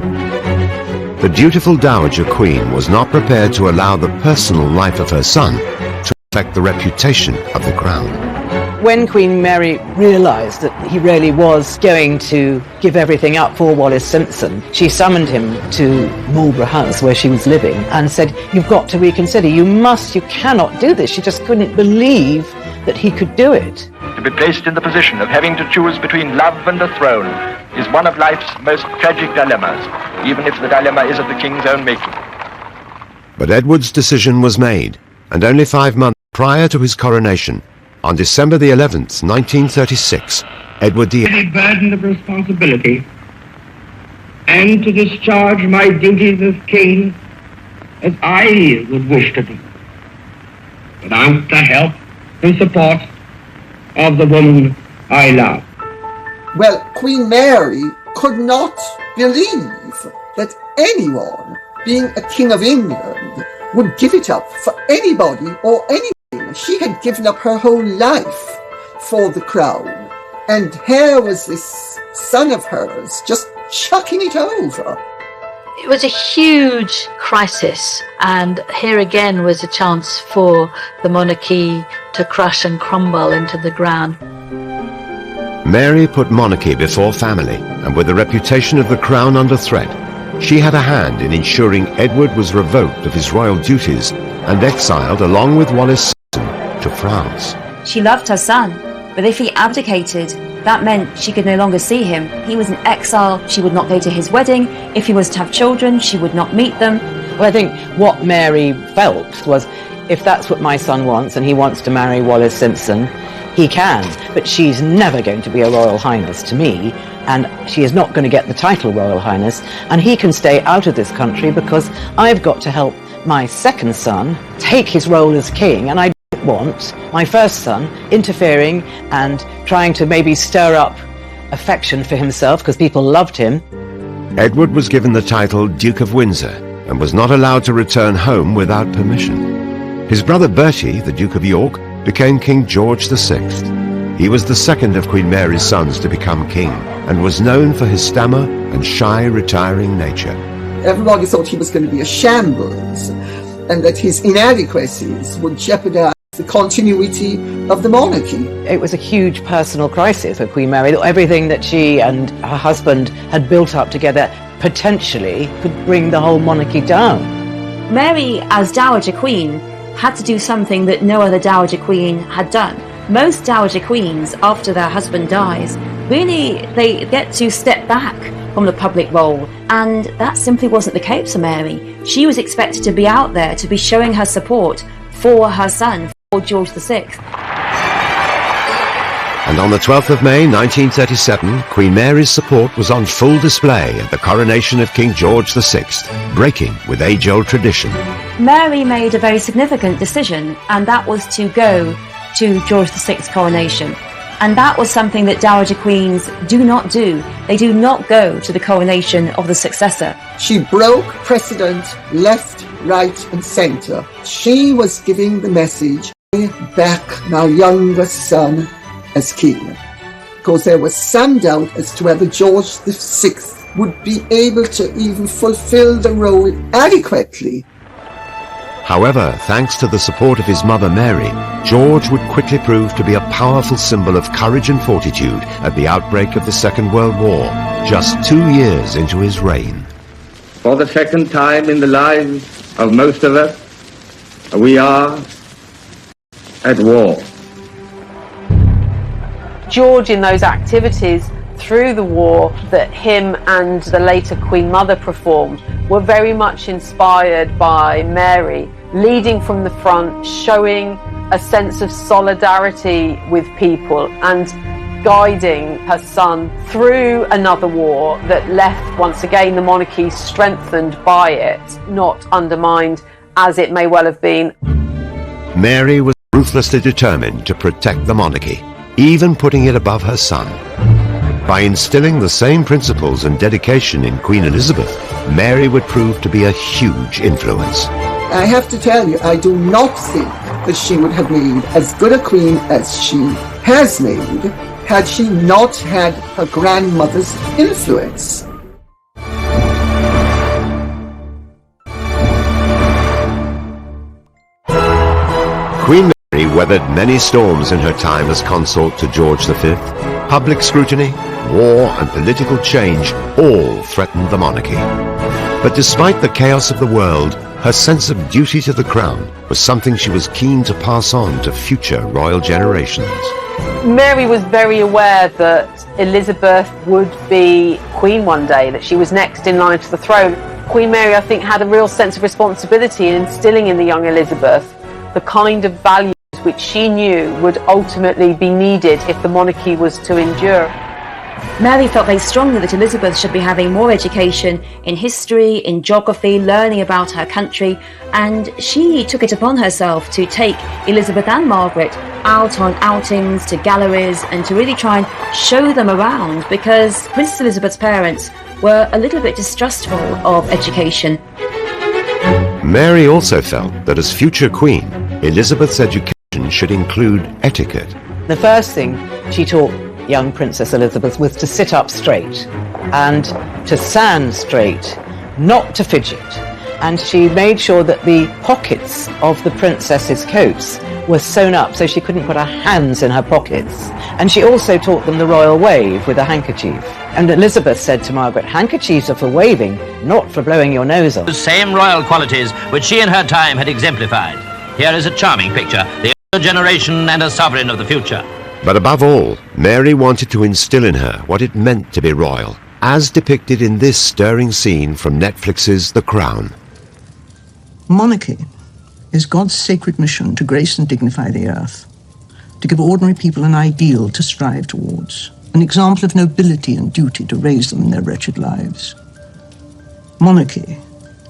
The dutiful Dowager Queen was not prepared to allow the personal life of her son to affect the reputation of the crown. When Queen Mary realised that he really was going to give everything up for Wallis Simpson, she summoned him to Marlborough House where she was living and said, "You've got to reconsider, you cannot do this." She just couldn't believe that he could do it. To be placed in the position of having to choose between love and a throne is one of life's most tragic dilemmas, even if the dilemma is of the king's own making. But Edward's decision was made, and only 5 months prior to his coronation, on December the 11th, 1936, Edward the burden of responsibility and to discharge my duties as king as I would wish to do, without the help and support of the woman I love. Well, Queen Mary could not believe that anyone, being a king of England, would give it up for anybody or any She had given up her whole life for the crown. And here was this son of hers just chucking it over. It was a huge crisis, and here again was a chance for the monarchy to crush and crumble into the ground. Mary put monarchy before family, and with the reputation of the crown under threat, she had a hand in ensuring Edward was revoked of his royal duties and exiled along with Wallis to France. She loved her son, but if he abdicated, that meant she could no longer see him. He was in exile, she would not go to his wedding. If he was to have children, she would not meet them. Well, I think what Mary felt was, if that's what my son wants and he wants to marry Wallis Simpson, he can, but she's never going to be a Royal Highness to me, and she is not going to get the title Royal Highness, and he can stay out of this country because I've got to help my second son take his role as king, and I don't want my first son interfering and trying to maybe stir up affection for himself because people loved him. Edward was given the title Duke of Windsor and was not allowed to return home without permission. His brother Bertie, the Duke of York, became King George VI. He was the second of Queen Mary's sons to become king and was known for his stammer and shy, retiring nature. Everybody thought he was going to be a shambles and that his inadequacies would jeopardize the continuity of the monarchy. It was a huge personal crisis for Queen Mary. Everything that she and her husband had built up together potentially could bring the whole monarchy down. Mary, as Dowager Queen, had to do something that no other Dowager Queen had done. Most Dowager Queens, after their husband dies, really they get to step back from the public role, and that simply wasn't the case for Mary. She was expected to be out there, to be showing her support for her son, for George VI. And on the 12th of May 1937, Queen Mary's support was on full display at the coronation of King George VI, breaking with age-old tradition. Mary made a very significant decision, and that was to go to George VI's coronation. And that was something that Dowager Queens do not do. They do not go to the coronation of the successor. She broke precedent left, right and centre. She was giving the message, back my younger son as king. Because there was some doubt as to whether George VI would be able to even fulfill the role adequately. However, thanks to the support of his mother Mary, George would quickly prove to be a powerful symbol of courage and fortitude at the outbreak of the Second World War, just 2 years into his reign. For the second time in the lives of most of us, we are at war. George, in those activities through the war that him and the later Queen Mother performed, were very much inspired by Mary, leading from the front, showing a sense of solidarity with people and guiding her son through another war that left, once again, the monarchy strengthened by it, not undermined as it may well have been. Mary was ruthlessly determined to protect the monarchy, even putting it above her son. By instilling the same principles and dedication in Queen Elizabeth, Mary would prove to be a huge influence. I have to tell you, I do not think that she would have made as good a queen as she has made had she not had her grandmother's influence. Queen Mary weathered many storms in her time as consort to George V. Public scrutiny, war and political change all threatened the monarchy. But despite the chaos of the world, her sense of duty to the crown was something she was keen to pass on to future royal generations. Mary was very aware that Elizabeth would be queen one day, that she was next in line to the throne. Queen Mary, I think, had a real sense of responsibility in instilling in the young Elizabeth the kind of values which she knew would ultimately be needed if the monarchy was to endure. Mary felt very strongly that Elizabeth should be having more education in history, in geography, learning about her country, and she took it upon herself to take Elizabeth and Margaret out on outings to galleries and to really try and show them around, because Princess Elizabeth's parents were a little bit distrustful of education. Mary also felt that as future queen, Elizabeth's education should include etiquette. The first thing she taught young Princess Elizabeth was to sit up straight and to stand straight, not to fidget. And she made sure that the pockets of the princess's coats were sewn up so she couldn't put her hands in her pockets. And she also taught them the royal wave with a handkerchief. And Elizabeth said to Margaret, handkerchiefs are for waving, not for blowing your nose off. The same royal qualities which she in her time had exemplified. Here is a charming picture, the older generation and a sovereign of the future. But above all, Mary wanted to instill in her what it meant to be royal, as depicted in this stirring scene from Netflix's The Crown. Monarchy is God's sacred mission to grace and dignify the earth, to give ordinary people an ideal to strive towards, an example of nobility and duty to raise them in their wretched lives. Monarchy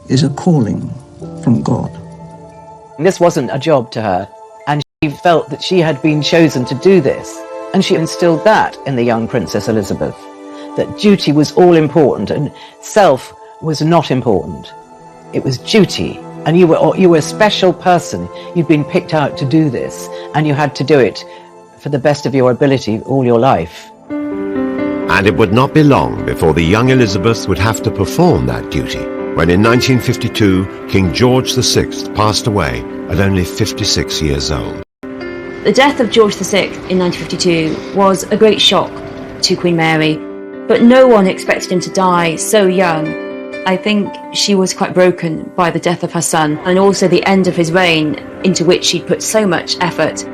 is a calling from God. This wasn't a job to her, and she felt that she had been chosen to do this, and she instilled that in the young Princess Elizabeth, that duty was all important and self was not important. It was duty. And you were a special person. You'd been picked out to do this, and you had to do it for the best of your ability all your life. And it would not be long before the young Elizabeth would have to perform that duty, when in 1952 King George VI passed away at only 56 years old. The death of George VI in 1952 was a great shock to Queen Mary, but no one expected him to die so young. I think she was quite broken by the death of her son and also the end of his reign, into which she'd put so much effort.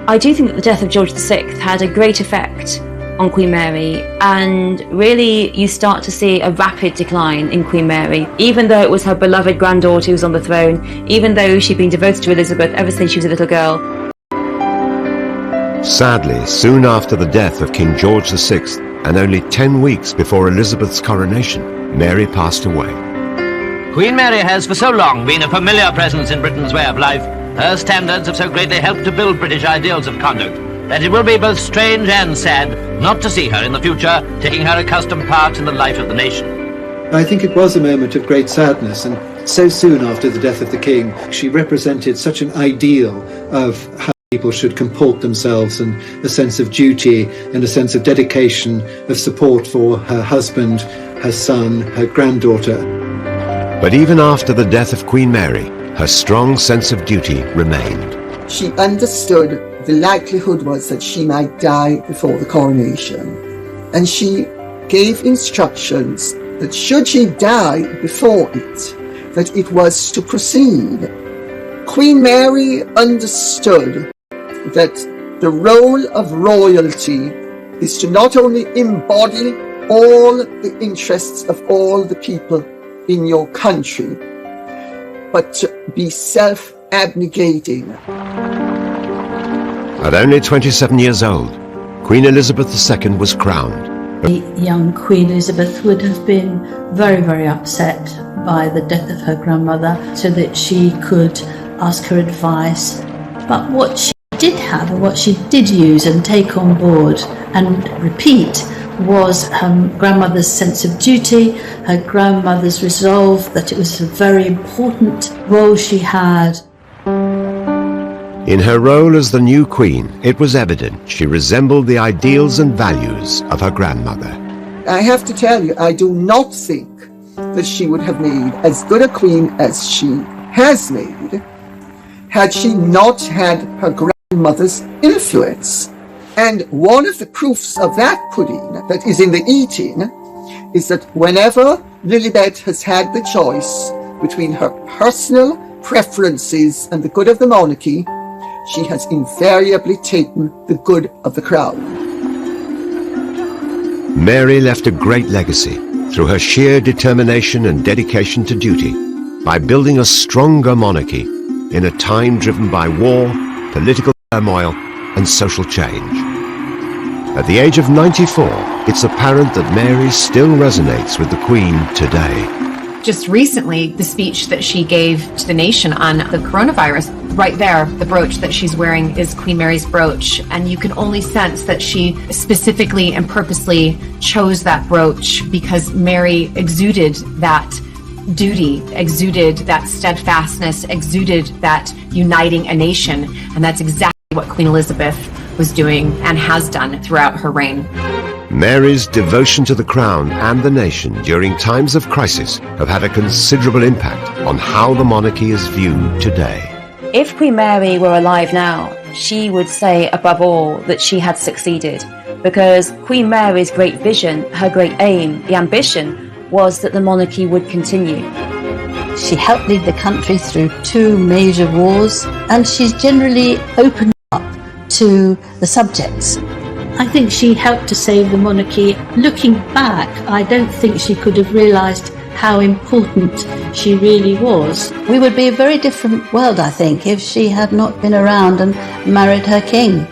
I do think that the death of George VI had a great effect on Queen Mary, and really you start to see a rapid decline in Queen Mary. Even though it was her beloved granddaughter who was on the throne, even though she'd been devoted to Elizabeth ever since she was a little girl. Sadly, soon after the death of King George VI, and only 10 weeks before Elizabeth's coronation, Mary passed away. Queen Mary has for so long been a familiar presence in Britain's way of life. Her standards have so greatly helped to build British ideals of conduct that it will be both strange and sad not to see her in the future taking her accustomed part in the life of the nation. I think it was a moment of great sadness, and so soon after the death of the king, she represented such an ideal of how people should comport themselves, and a sense of duty and a sense of dedication, of support for her husband, her son, her granddaughter. But even after the death of Queen Mary, her strong sense of duty remained. She understood the likelihood was that she might die before the coronation, and she gave instructions that should she die before it, that it was to proceed. Queen Mary understood that the role of royalty is to not only embody all the interests of all the people in your country, but to be self-abnegating. At only 27 years old, Queen Elizabeth II was crowned. The young Queen Elizabeth would have been very, very upset by the death of her grandmother, so that she could ask her advice. But what she did have, and what she did use and take on board and repeat, was her grandmother's sense of duty, her grandmother's resolve that it was a very important role she had. In her role as the new queen, it was evident she resembled the ideals and values of her grandmother. I have to tell you, I do not think that she would have made as good a queen as she has made had she not had her grandmother's influence. And one of the proofs of that pudding that is in the eating is that whenever Lilibet has had the choice between her personal preferences and the good of the monarchy, she has invariably taken the good of the crown. Mary left a great legacy through her sheer determination and dedication to duty by building a stronger monarchy in a time driven by war, political turmoil, and social change. At the age of 94, it's apparent that Mary still resonates with the Queen today. Just recently, the speech that she gave to the nation on the coronavirus, right there, the brooch that she's wearing is Queen Mary's brooch. And you can only sense that she specifically and purposely chose that brooch because Mary exuded that duty, exuded that steadfastness, exuded that uniting a nation. And that's exactly what Queen Elizabeth was doing and has done throughout her reign. Mary's devotion to the crown and the nation during times of crisis have had a considerable impact on how the monarchy is viewed today. If Queen Mary were alive now, she would say above all that she had succeeded, because Queen Mary's great vision, her great aim, the ambition, was that the monarchy would continue. She helped lead the country through 2 major wars, and she's generally opened up to the subjects. I think she helped to save the monarchy. Looking back, I don't think she could have realised how important she really was. We would be a very different world, I think, if she had not been around and married her king.